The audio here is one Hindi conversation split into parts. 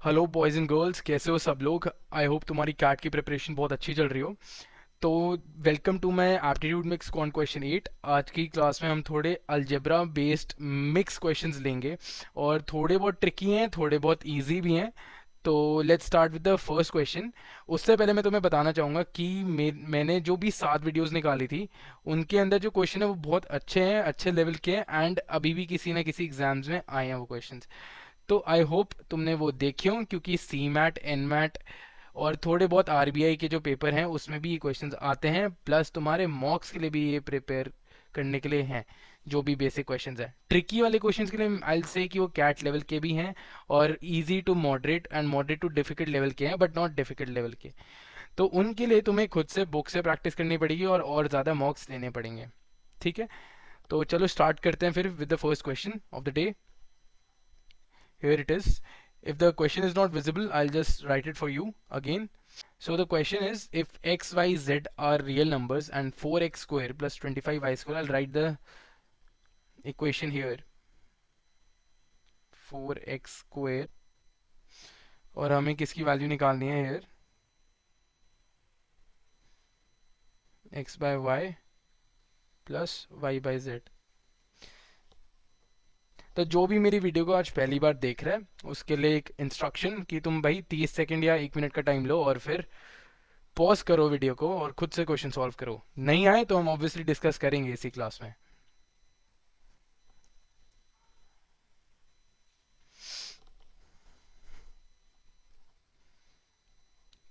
हेलो बॉयज़ एंड गर्ल्स, कैसे हो सब लोग। आई होप तुम्हारी कैट की प्रिपरेशन बहुत अच्छी चल रही हो। तो welcome to my aptitude mix con question 8। आज की क्लास में हम थोड़े अलजेब्रा बेस्ड मिक्स क्वेश्चंस लेंगे और थोड़े बहुत ट्रिकी हैं, थोड़े बहुत इजी भी हैं। तो let's start with the first question. उससे पहले मैं तुम्हें बताना चाहूँगा कि मैंने जो भी 7 वीडियोस निकाली थी उनके अंदर जो क्वेश्चन है वो बहुत अच्छे हैं, अच्छे लेवल के हैं एंड अभी भी किसी ना किसी एग्जाम्स में आए हैं वो क्वेश्चंस। तो आई होप तुमने वो देखे हो, क्योंकि सी मैट, एन मैट और थोड़े बहुत आरबीआई के जो पेपर हैं उसमें भी ये क्वेश्चंस आते हैं, प्लस तुम्हारे मॉक्स के लिए भी ये प्रिपेयर करने के लिए हैं। जो भी बेसिक क्वेश्चंस हैं, ट्रिकी वाले क्वेश्चंस के लिए आई से कि वो कैट लेवल के भी हैं और easy to moderate and moderate to difficult level के हैं, बट नॉट डिफिकल्ट लेवल के। तो उनके लिए तुम्हें खुद से बुक से प्रैक्टिस करनी पड़ेगी और ज़्यादा मॉक्स लेने पड़ेंगे। ठीक है, तो चलो स्टार्ट करते हैं फिर with the first question of the day. Here it is. If the question is not visible, I'll just write it for you again. So the question is, if x, y, z are real numbers and 4x square plus 25y square, I'll write the equation here. 4x square और हमें किसकी वैल्यू निकालनी है here? x by y plus y by z। तो जो भी मेरी वीडियो को आज पहली बार देख रहा है उसके लिए एक इंस्ट्रक्शन कि तुम भाई 30 सेकंड या 1 मिनट का टाइम लो और फिर पॉज करो वीडियो को और खुद से क्वेश्चन सॉल्व करो। नहीं आए तो हम ऑब्वियसली डिस्कस करेंगे इसी क्लास में।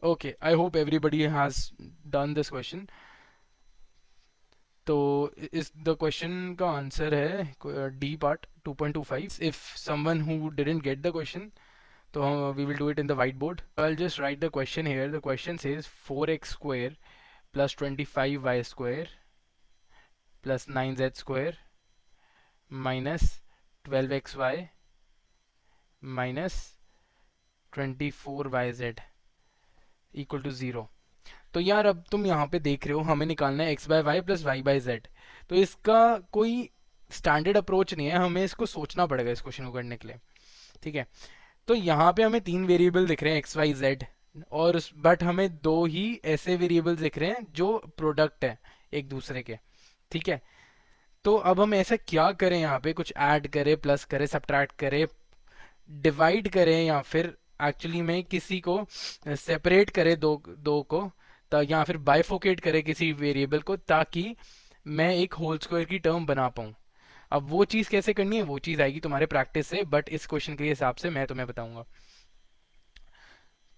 Okay, I hope everybody has done this question. तो इस द क्वेश्चन का आंसर है D part 2.25। If someone who didn't get the question, तो we will do it in the white board. I will just write the question here. The question says 4x square plus 25y square plus 9z square minus 12xy minus 24yz equal to 0। तो यार अब तुम यहाँ पे देख रहे हो हमें निकालना है x by y plus y by z. तो इसका कोई स्टैंडर्ड अप्रोच नहीं है, हमें इसको सोचना पड़ेगा इस क्वेश्चन को करने के लिए। ठीक है, तो यहाँ पे हमें 3 वेरिएबल दिख रहे हैं एक्स वाई जेड, और बट हमें दो ही ऐसे वेरिएबल्स दिख रहे हैं जो प्रोडक्ट है एक दूसरे के। ठीक है, तो अब हम ऐसा क्या करें, यहाँ पे कुछ ऐड करें, प्लस करें, सब्ट्रैक्ट करें, डिवाइड करें, या फिर एक्चुअली में किसी को सेपरेट करें दो दो को, या फिर बाइफोकेट करें किसी वेरिएबल को, ताकि मैं एक होल स्क्वायर की टर्म बना पाऊँ। अब वो चीज़ कैसे करनी है वो चीज़ आएगी तुम्हारे प्रैक्टिस से, बट इस क्वेश्चन के हिसाब से मैं तुम्हें बताऊंगा।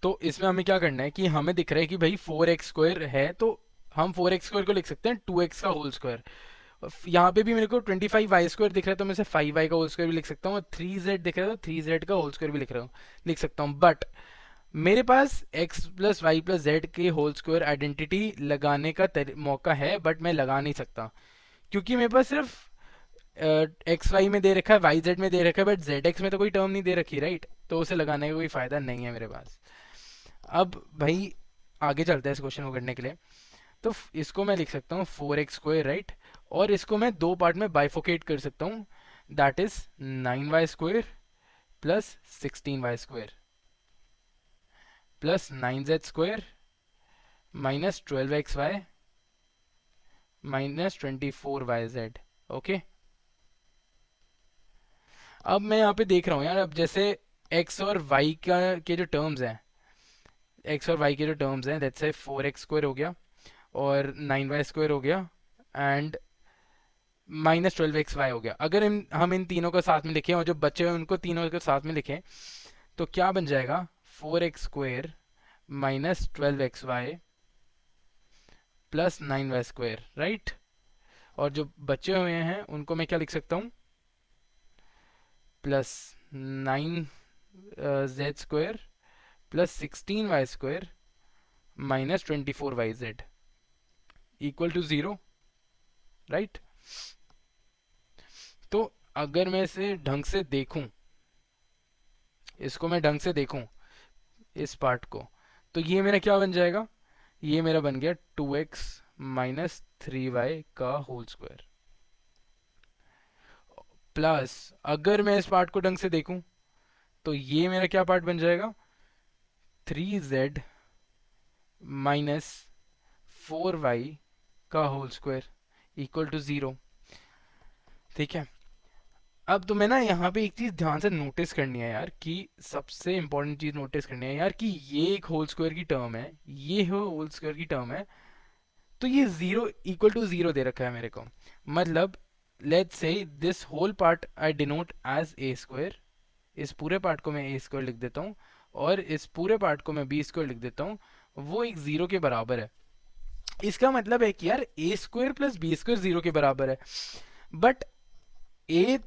तो इसमें हमें क्या करना है कि हमें दिख रहा है कि भाई 4x स्क्वायर है, तो हम 4x स्क्वायर को लिख सकते हैं 2x का होल स्क्वायर। यहाँ पे भी मेरे को 25y स्क्वायर दिख रहा है, तो मैं इसे 5y का होल स्क्वायर भी लिख सकता हूँ, और 3z दिख रहा है तो 3z का होल स्क्वायर भी लिख सकता हूँ। बट मेरे पास x plus y plus z के होल स्क्वायर आइडेंटिटी लगाने का मौका है, बट मैं लगा नहीं सकता क्योंकि मेरे पास सिर्फ एक्स वाई में दे रखा है, वाई जेड में दे रखा है, बट जेड एक्स में तो कोई टर्म नहीं दे रखी, राइट। तो उसे लगाने का कोई फायदा नहीं है मेरे पास। अब भाई आगे चलते हैं इस क्वेश्चन को करने के लिए। तो इसको मैं लिख सकता हूँ 4x स्क्वायर, राइट। और इसको मैं दो पार्ट में बाइफोकेट कर सकता हूँ, that is 9y square plus 16y square plus 9z square minus 12xy minus 24yz। Okay, अब मैं यहाँ पे देख रहा हूँ यार, अब जैसे x और y का के जो टर्म्स हैं, x और y के जो टर्म्स हैं, दैट्स 4x स्क्वायर हो गया और 9y स्क्वायर हो गया एंड माइनस 12xy हो गया। अगर हम इन तीनों को साथ में लिखें और जो बचे हुए उनको तीनों को साथ में लिखें, तो क्या बन जाएगा 4x square minus 12xy plus 9y square, right. और जो बचे हुए हैं उनको मैं क्या लिख सकता हूँ, plus 9z square plus 16y square minus 24yz equal to 0, right. तो अगर मैं इसे ढंग से देखूं, इसको मैं ढंग से देखूं इस पार्ट को, तो ये मेरा क्या बन जाएगा, ये मेरा बन गया 2x माइनस 3y का होल स्क्वायर। प्लस अगर मैं इस पार्ट को ढंग से देखूं, तो ये मेरा क्या पार्ट बन जाएगा, 3z माइनस 4y का होल स्क्वायर इक्वल टू 0। ठीक है, अब तुम्हें ना यहाँ पे एक चीज ध्यान से नोटिस करनी है यार, कि सबसे इंपॉर्टेंट चीज नोटिस करनी है यार, कि ये एक होल स्क्वायर की टर्म है, ये होल स्क्वायर की टर्म है, तो ये जीरो इक्वल टू जीरो दे रखा है मेरे को। मतलब let's say this whole part I denote as a square, इस पूरे पार्ट को मैं ए स्क्वायर लिख देता हूँ, और इस पूरे पार्ट को मैं बी स्क्वायर लिख देता हूँ, वो एक जीरो के बराबर है। इसका मतलब है कि यार a square plus b square zero के बराबर है। बट ए,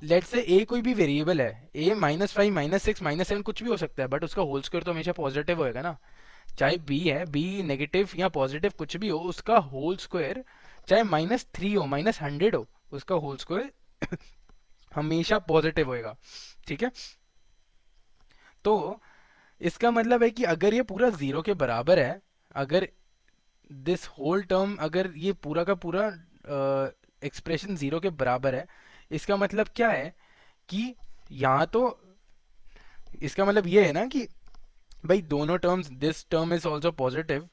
लेट से ए कोई भी वेरिएबल है, ए -5 -6 -7 कुछ भी हो सकता है, बट उसका होल स्क्वायर तो हमेशा पॉजिटिव होएगा ना। चाहे बी है, बी नेगेटिव या पॉजिटिव कुछ भी हो, उसका होल स्क्वायर चाहे -3 हो -100 हो, उसका होल स्क्वायर हमेशा पॉजिटिव होएगा। ठीक है, तो इसका मतलब है कि अगर ये पूरा जीरो के बराबर है, अगर दिस होल टर्म, अगर ये पूरा का पूरा एक्सप्रेशन जीरो के बराबर है, इसका मतलब क्या है कि यहाँ तो इसका मतलब ये है ना कि भाई दोनों terms, this term is also positive,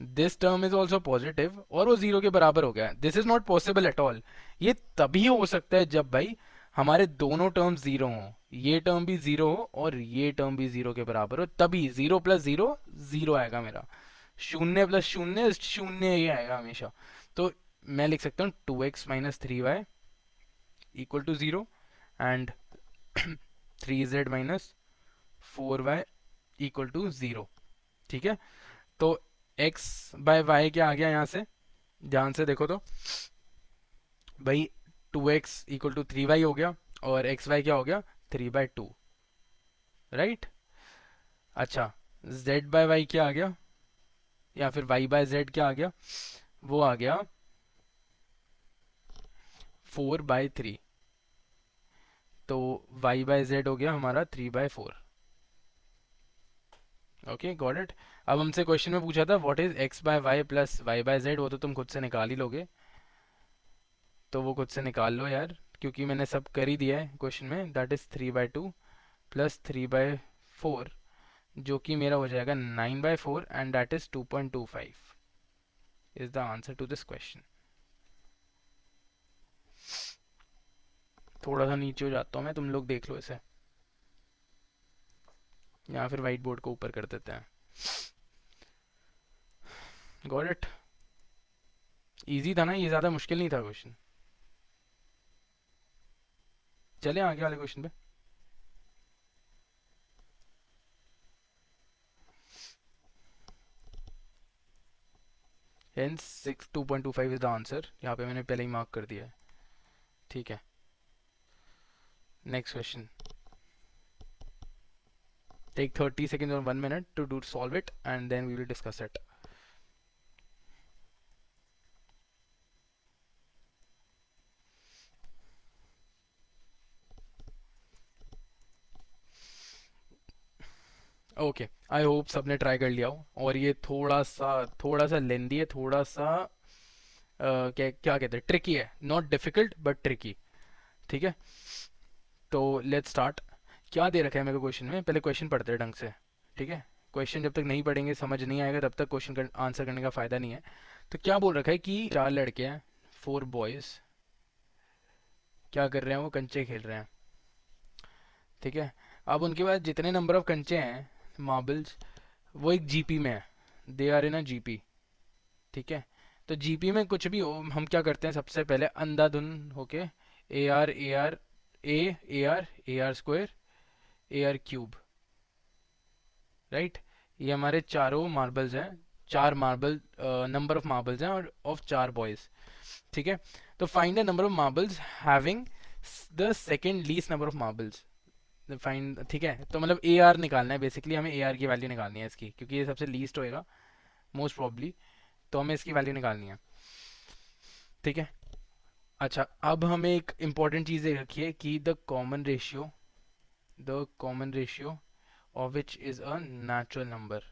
this term is also positive, और वो जीरो के बराबर हो गया। This is not possible at all. ये तभी हो सकता है जब भाई हमारे दोनों टर्म जीरो हो, ये टर्म भी जीरो हो और ये टर्म भी जीरो के बराबर हो, तभी जीरो प्लस जीरो जीरो आएगा मेरा, शून्य प्लस शून्य शून्य ही आएगा हमेशा। तो मैं लिख सकता हूँ 2x - 3y equal to zero, and 3z -4y equal to zero. ठीक है, तो x बाय वाई क्या आ गया यहाँ से, ध्यान से देखो तो भाई 2x इक्वल टू 3y हो गया, और एक्स वाई क्या हो गया 3/2, राइट। अच्छा, z बाय वाई क्या आ गया, या फिर y बाय z क्या आ गया, वो आ गया 4/3। तो y बाय z हो गया हमारा 3/4। Okay, got it. अब हमसे क्वेश्चन में पूछा था what is x by y plus y by z, वो तो तुम खुद से निकाल ही लोगे, तो वो खुद से निकाल लो यार, क्योंकि मैंने सब कर ही दिया है क्वेश्चन में। दैट इज 3/2 प्लस 3/4, जो कि मेरा हो जाएगा 9/4, and that is 2.25 is the answer to this question. थोड़ा सा नीचे हो जाता हूँ मैं, तुम लोग देख लो इसे, या फिर वाइट बोर्ड को ऊपर कर देते हैं। गॉट इट, इजी था ना ये, ज़्यादा मुश्किल नहीं था क्वेश्चन। चले आगे वाले क्वेश्चन पे। हेंस 2.25 इज द आंसर, यहाँ पे मैंने पहले ही मार्क कर दिया है। ठीक है, next question. Take 30 seconds or 1 minute to do solve it, and then we will discuss it. Okay, I hope सबने ट्राई कर लिया हो, और ये थोड़ा सा लेंदी है, थोड़ा सा क्या क्या कहते हैं, ट्रिकी है, नॉट डिफिकल्ट बट ट्रिकी। ठीक है, तो लेट्स स्टार्ट। क्या दे रखा है मेरे को क्वेश्चन में, पहले क्वेश्चन पढ़ते हैं ढंग से। ठीक है, क्वेश्चन जब तक नहीं पढ़ेंगे समझ नहीं आएगा, तब तक क्वेश्चन आंसर करने का फ़ायदा नहीं है। तो क्या बोल रखा है कि 4 लड़के हैं, 4 बॉयज़, क्या कर रहे हैं, वो कंचे खेल रहे हैं। ठीक है, अब उनके पास जितने नंबर ऑफ कंचे हैं, मार्बल्स, वो एक जीपी में है, they are in a GP. ठीक है, तो जीपी में कुछ भी हो, हम क्या करते हैं, सबसे पहले अंधाधुन होके ए आर स्क्वायर राइट, ये हमारे चारों मार्बल्स हैं, चार मार्बल नंबर ऑफ मार्बल्स हैं, और ऑफ 4 बॉयज। ठीक है, तो find the number of marbles having the second least number of marbles, find. ठीक है, तो मतलब ए आर निकालना है बेसिकली, हमें ए आर की वैल्यू निकालनी है इसकी, क्योंकि ये सबसे लीस्ट होएगा मोस्ट प्रॉब्ली, तो हमें इसकी वैल्यू निकालनी है। ठीक है, अच्छा, अब हमें एक इंपॉर्टेंट चीज़ ये रखिए कि the common ratio of which is a natural number.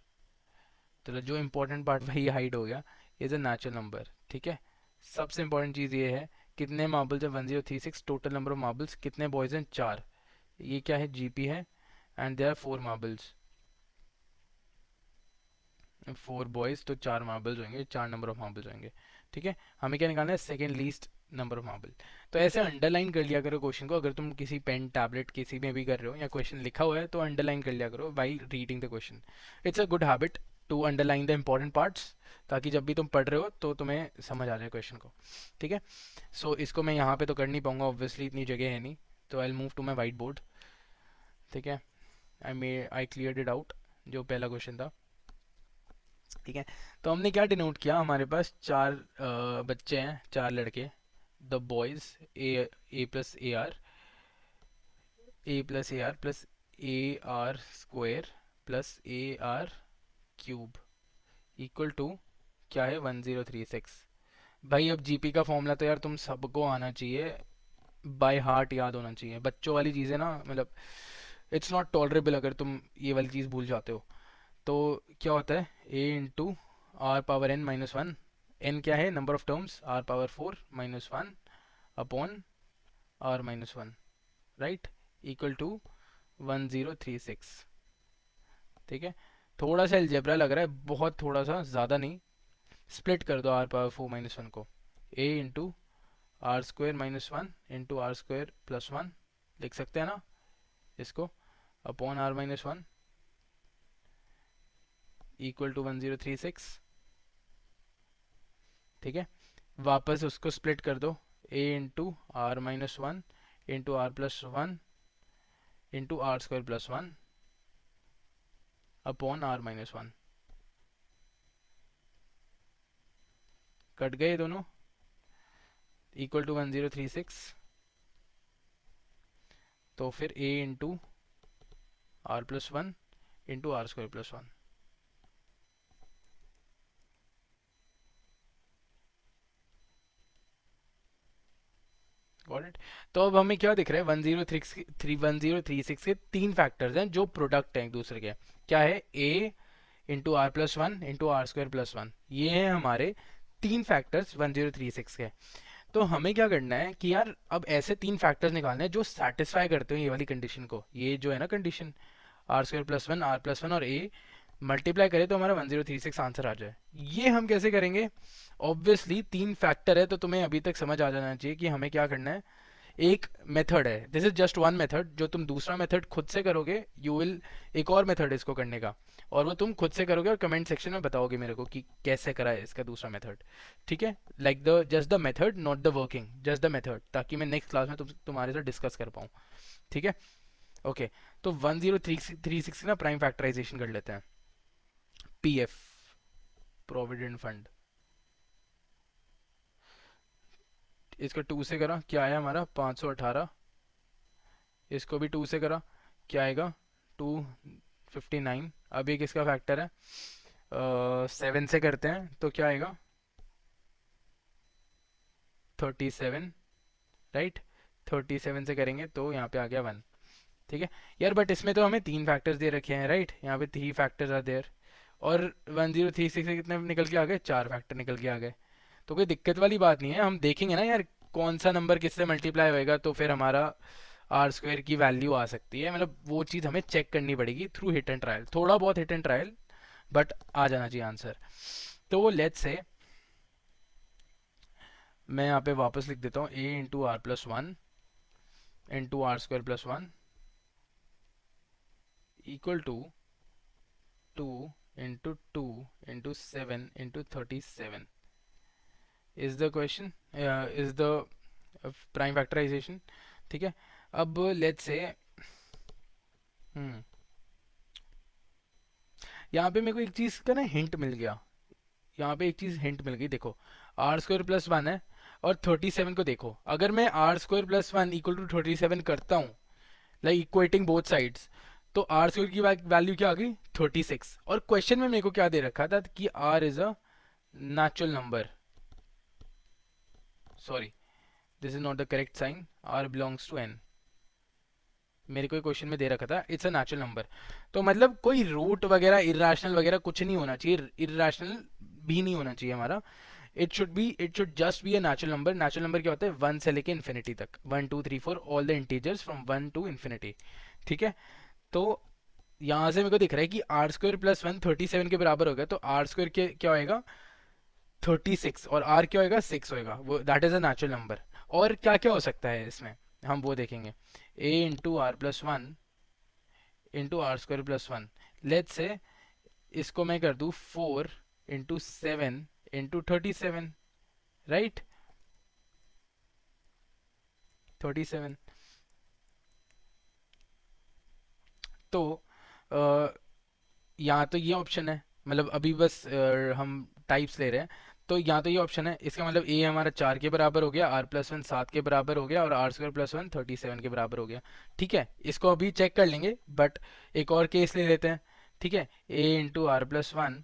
तो जो इंपॉर्टेंट पार्ट वही हाइड हो गया, इज़ अ नेचुरल नंबर। ठीक है, सबसे इंपॉर्टेंट चीज़ ये है, कितने मार्बल्स हैं 1036, टोटल नंबर ऑफ मार्बल्स, कितने बॉयज़ हैं 4, ये क्या है जीपी है, एंड देयर 4 मार्बल्स। 4 बॉयज, तो 4 मार्बल्स होंगे, 4 नंबर ऑफ मार्बल्स होंगे। ठीक है, हमें क्या निकालना है, second least number of marble. तो ऐसे अंडरलाइन कर लिया करो क्वेश्चन को, अगर तुम किसी पेन टैबलेट किसी में भी कर रहे हो या क्वेश्चन लिखा हुआ है तो अंडरलाइन कर लिया करो while reading the question. It's a good habit to underline the important parts, ताकि जब भी तुम पढ़ रहे हो तो तुम्हें समझ आ जाए क्वेश्चन को। ठीक है, सो इसको मैं यहाँ पे तो कर नहीं पाऊंगा, ऑब्वियसली इतनी जगह है नहीं, तो I move to my white board. ठीक है, आई क्लियर्ड इट आउट, जो पहला क्वेश्चन था। ठीक है, तो हमने क्या डिनोट किया, हमारे पास चार बच्चे हैं, चार लड़के, the boys, a plus a r, a plus a r plus a r square plus a r cube equal to क्या है, 1036। भाई अब जीपी का फॉर्मूला तो यार तुम सबको आना चाहिए, बाय हार्ट याद होना चाहिए। बच्चों वाली चीज़ें ना, मतलब इट्स नॉट टॉलरेबल अगर तुम ये वाली चीज़ भूल जाते हो। तो क्या होता है, a into r power n minus one, n क्या है, number of terms, r power 4 minus one upon r minus one, right, equal to 1036। ठीक है, थोड़ा सा अलजेब्रा लग रहा है, बहुत थोड़ा सा, ज़्यादा नहीं। स्प्लिट कर दो आर पावर 4 माइनस वन को, a into r square minus one into r square plus one, लिख सकते हैं ना इसको, upon r minus one equal to 1036। ठीक है, वापस उसको स्प्लिट कर दो, a into r minus one into r plus one into r square plus one upon r minus one. Cut गए दोनों, इक्वल टू 1036। तो फिर a into r plus one into r square plus one. Got it. तो अब हमें क्या दिख रहा है, 1036 के तीन फैक्टर्स हैं जो प्रोडक्ट हैं एक दूसरे के। क्या है, a into r plus one into r square plus one, ये हैं हमारे तीन फैक्टर्स 1036 के। तो हमें क्या करना है कि यार अब ऐसे तीन फैक्टर्स निकालने हैं जो सेटिस्फाई करते हो ये वाली कंडीशन को, ये जो है ना condition, r square plus one और ए मल्टीप्लाई करें तो हमारा 1036 आंसर आ जाए। ये हम कैसे करेंगे, ऑब्वियसली तीन फैक्टर है तो तुम्हें अभी तक समझ आ जाना चाहिए कि हमें क्या करना है। एक मेथड है, this is just one method, जो तुम दूसरा मेथड खुद से करोगे, यू विल, एक और मेथड है इसको करने का, और वो तुम खुद से करोगे और कमेंट सेक्शन में बताओगे मेरे को कि कैसे करा है इसका दूसरा मेथड। ठीक है, like the just the method, not the working, just the method, ताकि मैं नेक्स्ट क्लास में तुम्हारे साथ डिस्कस कर पाऊँ। ठीक है, ओके। तो 1036 ना प्राइम फैक्टराइजेशन कर लेते हैं। पीएफ, प्रोविडेंट फंड, इसको 2 से करा, क्या आया हमारा 518। इसको भी 2 से करा, क्या आएगा 259। अब ये किसका फैक्टर है, 7 से करते हैं तो क्या आएगा 37, राइट, 37 से करेंगे तो यहाँ पे आ गया 1। ठीक है यार, बट इसमें तो हमें तीन फैक्टर्स दे रखे हैं, राइट, यहाँ पे 3 फैक्टर्स आर देयर, और 1036 से कितने निकल के आ गए, 4 फैक्टर निकल के आ गए। तो कोई दिक्कत वाली बात नहीं है, हम देखेंगे ना यार कौन सा नंबर किससे मल्टीप्लाई होएगा, तो फिर हमारा आर स्क्वायर की वैल्यू आ सकती है, मतलब वो चीज़ हमें चेक करनी पड़ेगी थ्रू हिट एंड ट्रायल, थोड़ा बहुत हिट एंड ट्रायल, बट आ जाना चाहिए आंसर। तो लेट्स से मैं यहाँ पे वापस लिख देता हूँ, a into r plus one into r square plus one equal to 2 into 2 into 7 into 37 is the question, is the prime factorisation. ठीक है, अब लेट्स से यहाँ पे मेरे को एक चीज़ का ना हिंट मिल गया, यहाँ पे एक चीज़ हिंट मिल गई, देखो आर स्क्वायर प्लस वन है और 37 को देखो, अगर मैं r square plus one equal to 37 करता हूँ, लाइक इक्वेटिंग बोथ साइड्स, तो आर स्क्वायर की वैल्यू क्या आ गई 36। और क्वेश्चन में मेरे को क्या दे रखा था कि r is a natural number, sorry this is not the correct sign, r belongs to N, मेरे को क्वेश्चन में दे रखा था इट्स अ नेचुरल नंबर। तो मतलब कोई रूट वगैरह इरेशनल वगैरह कुछ नहीं होना चाहिए, इरेशनल भी नहीं होना चाहिए हमारा, it should just be a natural number. Natural number क्या होता है, 1 से लेके इन्फिनिटी तक, 1 2 3 4 all the integers from 1 to infinity. ठीक है, तो यहाँ से मेरे को दिख रहा है कि आर स्क्वायर प्लस वन 37 के बराबर होगा, तो आर स्क्वायर के क्या होएगा 36, और आर क्या होएगा 6 होएगा, वो that is a natural number. और क्या क्या हो सकता है इसमें, हम वो देखेंगे। A into r plus one into r square plus one, let's say इसको मैं कर दूँ 4 इंटू 7 इंटू 37, राइट, 37। तो यहाँ तो ये ऑप्शन है, मतलब अभी बस हम टाइप्स ले रहे हैं। तो यहाँ तो ये ऑप्शन है, इसका मतलब ए हमारा 4 के बराबर हो गया, आर प्लस वन 7 के बराबर हो गया, और आर स्क्वायर प्लस वन 37 के बराबर हो गया। ठीक है, इसको अभी चेक कर लेंगे, बट एक और केस ले लेते हैं। ठीक है, a into r plus one,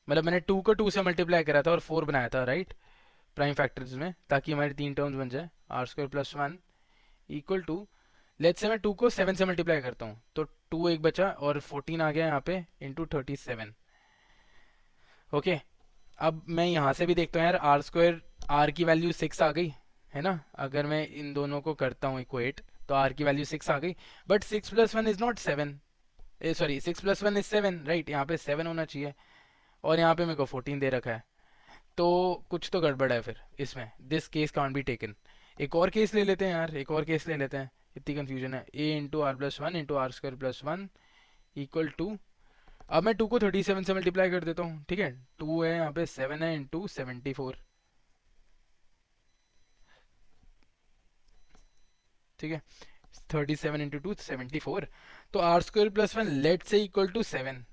मतलब मैंने 2 को 2 से मल्टीप्लाई करा था और 4 बनाया था, राइट, प्राइम फैक्टर्स में, ताकि हमारी तीन टर्म्स बन जाए। R square plus one equal to, let's say मैं 2 को 7 से मल्टीप्लाई करता हूँ, तो 2 एक बचा और 14 आ गया यहाँ पे इंटू 37। ओके, अब मैं यहाँ से भी देखता हूँ यार, आर स्क्वायर, आर की वैल्यू 6 आ गई है ना, अगर मैं इन दोनों को करता हूँ इक्वेट, तो आर की वैल्यू 6 आ गई। But 6 plus one is not 7, sorry 6 plus one is 7, right, यहाँ पे 7 होना चाहिए, और यहाँ पे मेरे को 14 दे रखा है। तो कुछ तो गड़बड़ है फिर इसमें, this case can't be taken. एक और केस ले लेते हैं यार, एक और केस ले लेते हैं, इतनी कंफ्यूजन है। A into r plus one into r square plus one equal to, अब मैं 2 को 37 से मल्टीप्लाई कर देता हूँ। ठीक है, 2 है यहाँ पे, 7 है इंटू 74। ठीक है, 37 इंटू 2 74। तो r square plus one let say equal to 7।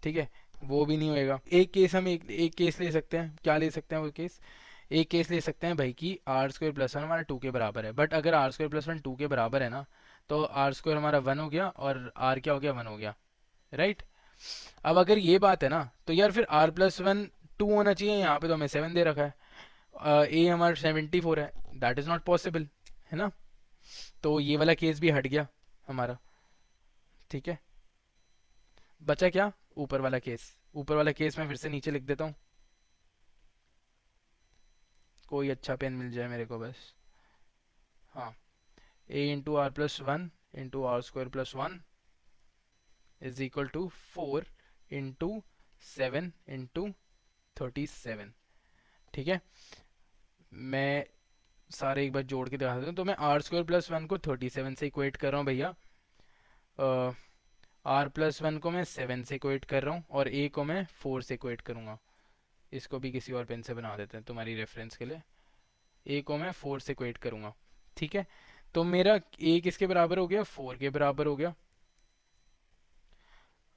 ठीक है, वो भी नहीं होएगा। एक केस हम एक केस ले सकते हैं, क्या ले सकते हैं वो केस, एक केस ले सकते हैं भाई कि आर स्क्वायर प्लस वन हमारा 2 के बराबर है, बट अगर आर स्क्वायर प्लस वन 2 के बराबर है ना, तो आर स्क्वायर हमारा 1 हो गया और आर क्या हो गया 1 हो गया, राइट। अब अगर ये बात है ना, तो यार फिर आर प्लस वन 2 होना चाहिए, यहाँ पे तो हमें 7 दे रखा है, ए हमारा 74 है, दैट इज नॉट पॉसिबल, है ना। तो ये वाला केस भी हट गया हमारा। ठीक है, बचा क्या, ऊपर वाला केस। ऊपर वाला केस मैं फिर से नीचे लिख देता हूँ, कोई अच्छा पेन मिल जाए मेरे को बस। हाँ, a into r plus one into r square plus one is equal to 4 into 7 into 37। ठीक है, मैं सारे एक बार जोड़ के दिखा देता हूँ। तो मैं आर स्क्वायर प्लस वन को 37 से इक्वेट कर रहा हूँ भैया, आर प्लस वन को मैं 7 से इक्वेट कर रहा हूँ, और ए को मैं 4 से इक्वेट करूँगा। इसको भी किसी और पेन से बना देते हैं तुम्हारी रेफरेंस के लिए। ए को मैं 4 से इक्वेट करूँगा। ठीक है, तो मेरा ए किसके बराबर हो गया, 4 के बराबर हो गया,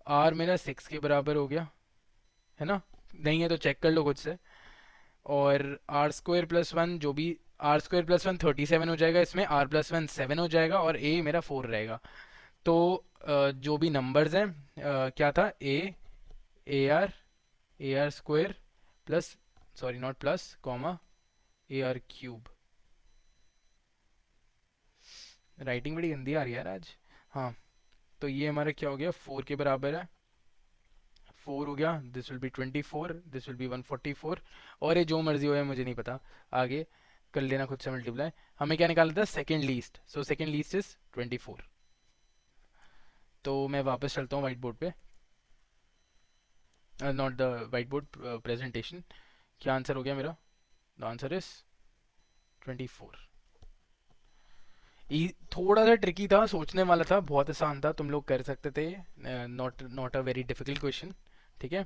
आर मेरा 6 के बराबर हो गया, है ना। नहीं है तो चेक कर लो खुद से। और आर स्क्वायर प्लस वन जो भी, आर स्क्वायर प्लस वन 37 हो जाएगा, इसमें आर प्लस वन 7 हो जाएगा, और ए मेरा 4 रहेगा। तो जो भी नंबर्स हैं, क्या था, A R square plus, sorry not plus, comma A r cube. Writing बड़ी गंदी आ रही है यार आज। हाँ, तो ये हमारा क्या हो गया, 4 के बराबर है, 4 हो गया, this will be 24, this will be 144, और ये जो मर्जी हो है मुझे नहीं पता, आगे कर लेना खुद से मल्टीप्लाई। हमें क्या निकालना था, second least, so second least is 24। तो मैं वापस चलता हूँ वाइट बोर्ड पे, not the white board, presentation. क्या आंसर हो गया मेरा, द आंसर इज 24। थोड़ा सा ट्रिकी था, सोचने वाला था, बहुत आसान था, तुम लोग कर सकते थे, not not a very difficult question. ठीक है,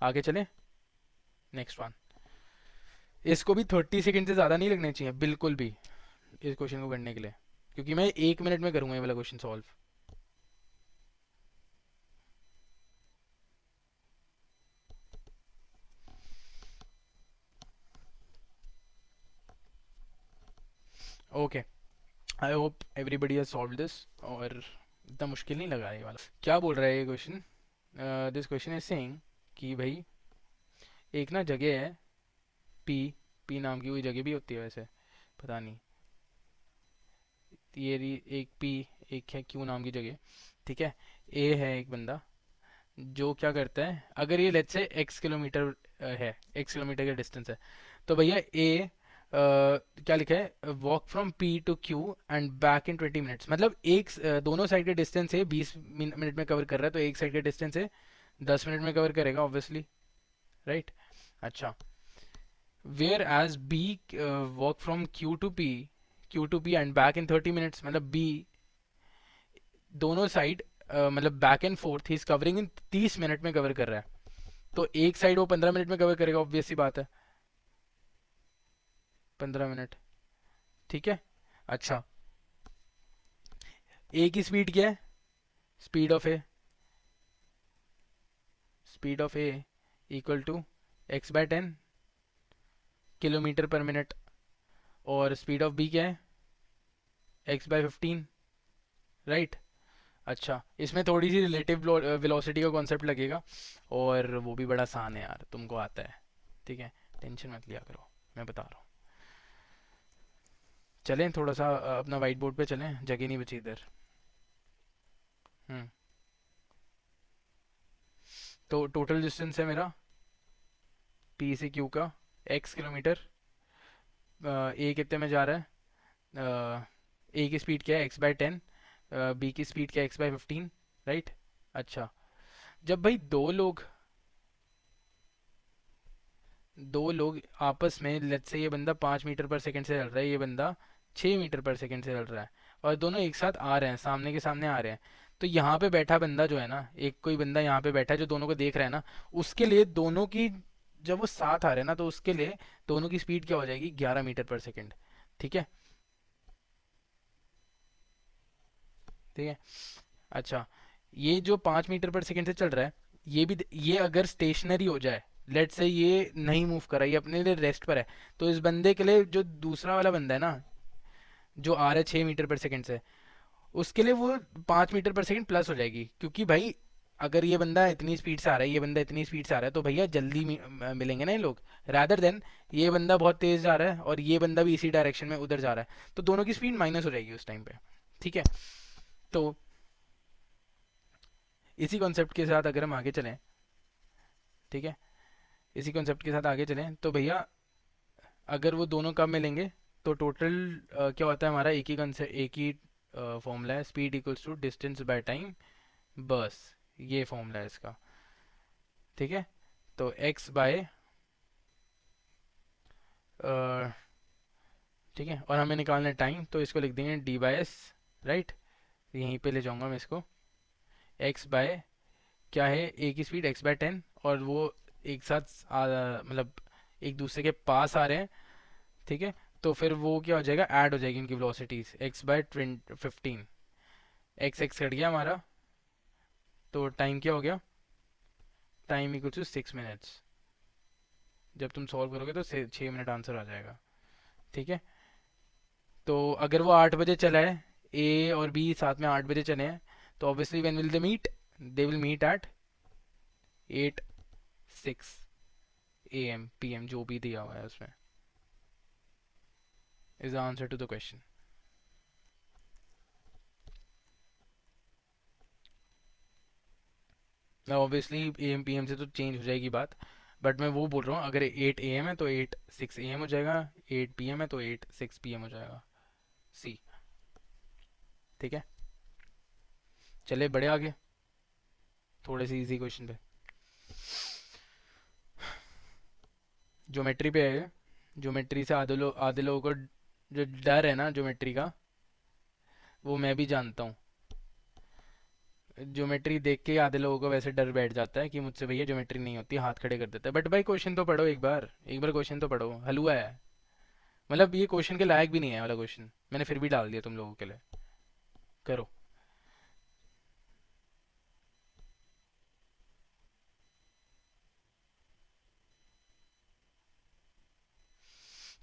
आगे चलें, नेक्स्ट वन। इसको भी 30 सेकेंड से ज़्यादा नहीं लगने चाहिए बिल्कुल भी, इस क्वेश्चन को करने के लिए, क्योंकि मैं 1 मिनट में करूँगा ये वाला question solve. Okay, I hope everybody has solve this, और इतना मुश्किल नहीं लगा ये वाला। क्या बोल रहा है ये question, this question is saying कि भाई एक ना जगह है, पी, पी नाम की कोई जगह भी होती है वैसे, पता नहीं, एक पी, एक है क्यू नाम की जगह। ठीक है, ए है एक बंदा, जो क्या करता है, अगर ये लेट्स से x किलोमीटर है, x किलोमीटर का डिस्टेंस है, तो भैया ए क्या लिखा है, walk from P to Q and back in 20 minutes, मतलब एक दोनों साइड के डिस्टेंस है 20 मिनट में कवर कर रहा है, तो एक साइड का डिस्टेंस है 10 मिनट में कवर करेगा ऑब्वियसली, राइट। अच्छा, whereas B walk from Q to P and back in 30 minutes, मतलब बी दोनों साइड मतलब back and forth he is covering in 30 minute में कवर कर रहा है, तो एक साइड वो 15 मिनट में कवर करेगा, ऑब्वियस सी बात है, 15 मिनट, ठीक है। अच्छा, ए की स्पीड क्या है, speed of A, speed of A equal to x/10 kilometre per minute, और स्पीड ऑफ बी क्या है, x/15, राइट। अच्छा, इसमें थोड़ी सी रिलेटिव वेलोसिटी का कॉन्सेप्ट लगेगा, और वो भी बड़ा आसान है यार, तुमको आता है, ठीक है, टेंशन मत लिया करो, मैं बता रहा हूँ। चलें थोड़ा सा अपना वाइट बोर्ड पे चलें, जगह नहीं बची इधर। हम्म तो टोटल डिस्टेंस है मेरा पी से क्यू का x किलोमीटर, ए कितने में जा रहा है, ए की स्पीड क्या है x/10, बी की स्पीड क्या है x/15, राइट। अच्छा, जब भाई दो लोग आपस में, लेट्स से ये बंदा 5 मीटर पर सेकंड से चल रहा है, ये बंदा 6 मीटर पर सेकंड से चल रहा है, और दोनों एक साथ आ रहे हैं, सामने के सामने आ रहे हैं, तो यहाँ पे बैठा बंदा जो है ना, एक कोई बंदा यहाँ पे बैठा है जो दोनों को देख रहा है ना, उसके लिए दोनों की, जब वो साथ आ रहे हैं ना, तो उसके लिए दोनों की स्पीड क्या हो जाएगी, 11 मीटर पर सेकंड, ठीक है, ठीक है। अच्छा, ये जो 5 मीटर पर सेकंड से चल रहा है, ये अगर स्टेशनरी हो जाए, लेट से ये नहीं मूव कर रहा है, ये अपने लिए रेस्ट पर है, तो इस बंदे के लिए जो दूसरा वाला बंदा है ना, जो आ रहा है 6 मीटर पर सेकंड से, उसके लिए वो 5 मीटर पर सेकंड प्लस हो जाएगी, क्योंकि भाई अगर ये बंदा इतनी स्पीड से आ रहा है, ये बंदा इतनी स्पीड से आ रहा है, तो भैया जल्दी मिलेंगे ना ये लोग, रादर देन ये बंदा बहुत तेज जा रहा है और ये बंदा भी इसी डायरेक्शन में उधर जा रहा है, तो दोनों की स्पीड माइनस हो जाएगी उस टाइम पे, ठीक है। तो इसी कॉन्सेप्ट के साथ अगर हम आगे चलें, ठीक है, इसी कॉन्सेप्ट के साथ आगे चलें, तो भैया अगर वो दोनों कब मिलेंगे, तो टोटल क्या होता है हमारा, एक ही फॉर्मूला है, speed equals to distance by time, बस ये फॉर्मूला है इसका, ठीक है। तो x बाय, ठीक है, और हमें निकालना है टाइम, तो इसको लिख देंगे d/s, राइट, यहीं पे ले जाऊंगा मैं इसको, x बाय क्या है, a की स्पीड x/10, और वो एक साथ मतलब एक दूसरे के पास आ रहे हैं, ठीक है, तो फिर वो क्या हो जाएगा, ऐड हो जाएगी इनकी velocities, x/15, x x cut गया हमारा, तो टाइम क्या हो गया, टाइम इक्वल टू 6 मिनट्स, जब तुम सॉल्व करोगे तो 6 मिनट आंसर आ जाएगा, ठीक है। तो अगर वो 8 बजे चला है, ए और बी साथ में 8 बजे चले हैं, तो obviously when will they will meet at 8:06 AM PM, जो भी दिया हुआ है उसमें, is the answer to the question. Obviously AM PM से तो चेंज हो जाएगी बात, बट मैं वो बोल रहा हूँ, अगर 8 AM है तो 8:06 AM हो जाएगा, 8 PM है तो 8:06 PM हो जाएगा, सी, ठीक है। चले बड़े आगे, थोड़े से इजी क्वेश्चन पे, ज्योमेट्री पे है, ज्योमेट्री से आधे लोगों को जो डर है ना ज्योमेट्री का, वो मैं भी जानता हूँ, ज्योमेट्री देख के आधे लोगों को वैसे डर बैठ जाता है कि मुझसे भैया ज्योमेट्री नहीं होती, हाथ खड़े कर देता है, बट भाई क्वेश्चन तो पढ़ो एक बार क्वेश्चन तो पढ़ो, हलवा है, मतलब ये क्वेश्चन के लायक भी नहीं है वाला क्वेश्चन, मैंने फिर भी डाल दिया तुम लोगों के लिए, करो।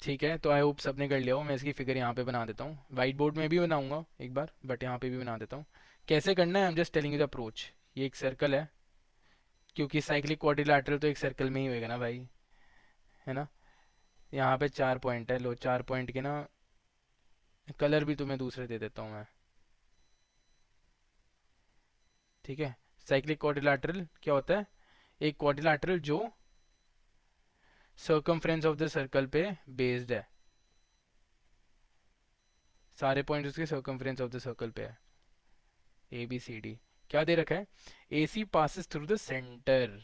ठीक है, तो आई होप सबने कर लिया हो, मैं इसकी फिगर यहाँ पे बना देता हूँ, वाइट बोर्ड में भी बनाऊंगा एक बार, बट यहाँ पे भी बना देता हूँ, कैसे करना है, I am just telling you the approach. ये एक सर्कल है, क्योंकि साइक्लिक क्वाड्रिलैटरल तो एक सर्कल में ही होएगा ना भाई, है ना। यहाँ पे 4 पॉइंट है, लो 4 पॉइंट के ना कलर भी तुम्हें दूसरे दे देता हूँ मैं, ठीक है। साइक्लिक क्वाड्रिलैटरल क्या होता है, एक क्वाड्रिलैटरल जो सर्कमफ्रेंस ऑफ द सर्कल पे बेस्ड है, सारे पॉइंट्स उसके सर्कमफ्रेंस ऑफ द सर्कल पे है, ए बी सी डी। क्या दे रखा है, A C passes through the centre,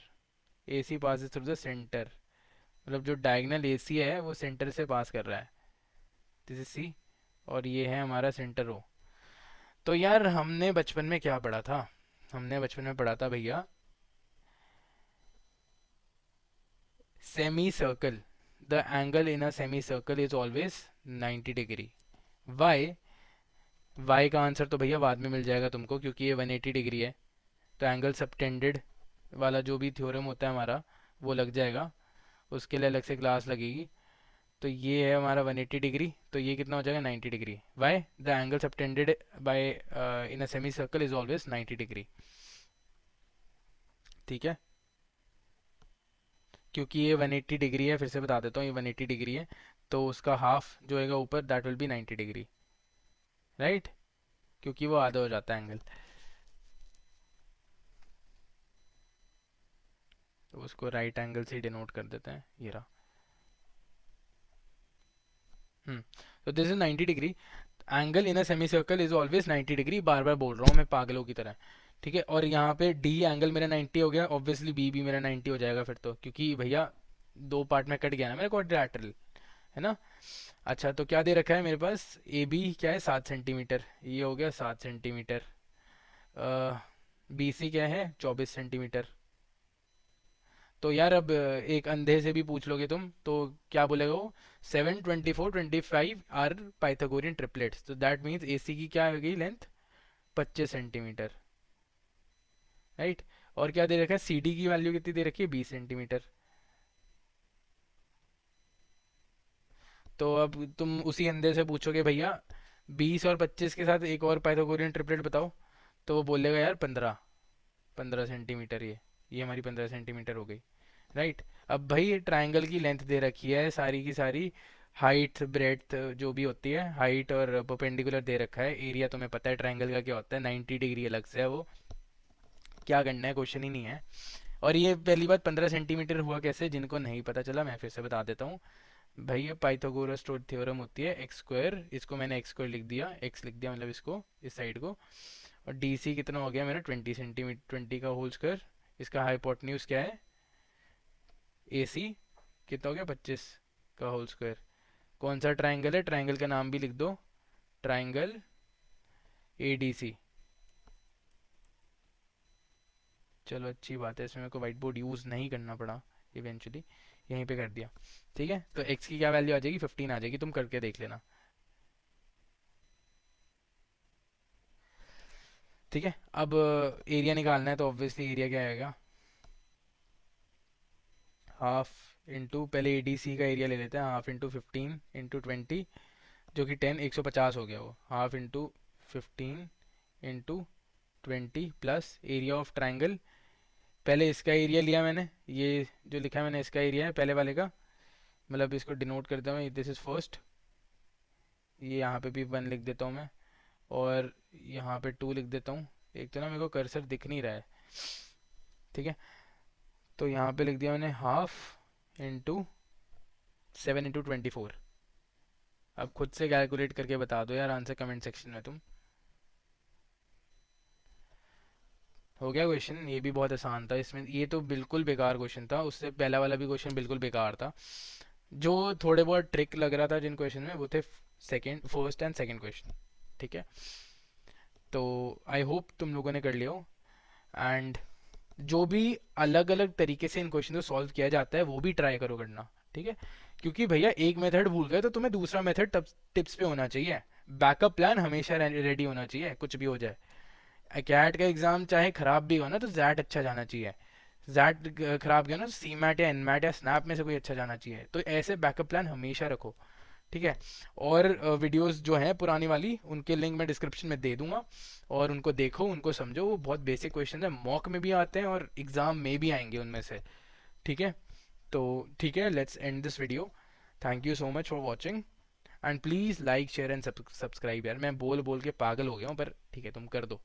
A C passes through the centre, मतलब जो डायगनल ए सी है वो सेंटर से पास कर रहा है, दिस इज सी, और ये है हमारा सेंटर ओ। तो यार हमने बचपन में क्या पढ़ा था, हमने बचपन में पढ़ा था भैया, semi circle, the angle in a semi circle is always 90 degree. Why, why का आंसर तो भैया बाद में मिल जाएगा तुमको, क्योंकि ये 180 डिग्री है, तो एंगल सबटेंडेड वाला जो भी थ्योरम होता है हमारा वो लग जाएगा, उसके लिए अलग से क्लास लगेगी। तो ये है हमारा 180 डिग्री, तो ये कितना हो जाएगा 90 degree. Why, the angle subtended by in a semi circle is always 90 degree. ठीक है, क्योंकि ये 180 डिग्री है, फिर से बता देता हूँ, ये 180 डिग्री है, तो उसका हाफ जो होगा ऊपर that will be 90 degree, right, क्योंकि वो आधा हो जाता है एंगल। तो उसको राइट एंगल से डिनोट कर देते हैं, ये रहा। तो this is 90 degree, angle in a semi circle is always 90 degree, बार बार बोल रहा हूँ मैं पागलों की तरह। ठीक है, और यहाँ पे डी एंगल मेरा 90 हो गया, ऑब्वियसली बी भी मेरा 90 हो जाएगा फिर तो, क्योंकि भैया दो पार्ट में कट गया ना मेरा क्वाड्रिलेटरल, है ना। अच्छा, तो क्या दे रखा है मेरे पास, ए बी क्या है 7 सेंटीमीटर, ये हो गया 7 सेंटीमीटर, बी सी क्या है 24 सेंटीमीटर। तो यार अब एक अंधे से भी पूछ लोगे तुम तो क्या बोलेगा वो, 7, 24, 25 आर पाइथागोरियन ट्रिपलेट्स, तो दैट मीन्स ए सी की क्या हो गई लेंथ, 25 सेंटीमीटर, राइट। और क्या दे रखा है, सी डी की वैल्यू कितनी दे रखी है, 20 सेंटीमीटर। तो अब तुम उसी अंधे से पूछोगे भैया 20 और 25 के साथ एक और पाइथागोरियन ट्रिपलेट बताओ, तो वो बोलेगा यार 15 15 सेंटीमीटर, ये हमारी 15 सेंटीमीटर हो गई, राइट। अब भाई ट्रायंगल की लेंथ दे रखी है सारी की सारी, हाइट ब्रेड्थ जो भी होती है, हाइट और परपेंडिकुलर दे रखा है, एरिया तुम्हें पता है ट्रायंगल का क्या होता है, 90 डिग्री अलग से है वो, क्या करना है क्वेश्चन ही नहीं है। और ये पहली बात 15 सेंटीमीटर हुआ कैसे, जिनको नहीं पता चला मैं फिर से बता देता हूँ। भाई ये पाइथागोरस थ्योरम होती है, एक्स स्क्वायर, इसको मैंने एक्स स्क्वायर लिख दिया, एक्स लिख दिया मतलब इसको इस साइड को, और डी सी कितना हो गया मेरा 20 सेंटीमीटर, 20 का होल स्क्वायर, इसका हाइपोटेन्यूज क्या है ए सी, कितना हो गया 25 का होल स्क्वायर। कौन सा ट्राइंगल है, ट्राइंगल का नाम भी लिख दो, ट्राइंगल ए डी सी। चलो अच्छी बात है, इसमें मेरे को वाइट बोर्ड यूज़ नहीं करना पड़ा, इवेंचुअली यहीं पे कर दिया। ठीक है, तो एक्स की क्या वैल्यू आ जाएगी, 15 आ जाएगी, तुम करके देख लेना। ठीक है, अब एरिया निकालना है, तो ऑब्वियसली एरिया क्या आएगा, हाफ इंटू, पहले ए डी सी का एरिया ले लेते हैं, हाफ इंटू 15 इंटू 20, जो कि 10, 150 हो गया वो, half into 15 into 20 plus area of triangle, पहले इसका एरिया लिया मैंने, ये जो लिखा है मैंने इसका एरिया है पहले वाले का, मतलब इसको डिनोट करता हूँ, दिस इज फर्स्ट, ये यहाँ पे भी 1 लिख देता हूँ मैं, और यहाँ पे 2 लिख देता हूँ, एक तो ना मेरे को कर्सर दिख नहीं रहा है। ठीक है, तो यहाँ पे लिख दिया मैंने हाफ इंटू 7 इंटू 24। अब खुद से कैलकुलेट करके बता दो यार आंसर कमेंट सेक्शन में तुम। हो गया क्वेश्चन, ये भी बहुत आसान था, इसमें ये तो बिल्कुल बेकार क्वेश्चन था, उससे पहला वाला भी क्वेश्चन बिल्कुल बेकार था। जो थोड़े बहुत ट्रिक लग रहा था जिन क्वेश्चन में, वो थे second, first and second question. ठीक है, तो आई होप तुम लोगों ने कर लिया हो, एंड जो भी अलग अलग तरीके से इन क्वेश्चन को सॉल्व किया जाता है वो भी ट्राई करो करना। ठीक है, क्योंकि भैया एक मेथड भूल गए तो तुम्हें दूसरा मेथड टिप्स पे होना चाहिए, बैकअप प्लान हमेशा रेडी होना चाहिए, कुछ भी हो जाए। कैट का एग्जाम चाहे खराब भी हो ना, तो जैट अच्छा जाना चाहिए, जैट खराब गया ना, तो सी मैट या एन मैट या स्नैप में से कोई अच्छा जाना चाहिए, तो ऐसे बैकअप प्लान हमेशा रखो। ठीक है, और वीडियोस जो हैं पुरानी वाली उनके लिंक मैं डिस्क्रिप्शन में दे दूंगा, और उनको देखो, उनको समझो, वो बहुत बेसिक क्वेश्चन है, मॉक में भी आते हैं और एग्जाम में भी आएंगे उनमें से। ठीक है, तो ठीक है, let's end this video, thank you so much for watching, and please like share and subscribe. यार मैं बोल बोल के पागल हो गया हूँ, पर ठीक है तुम कर दो।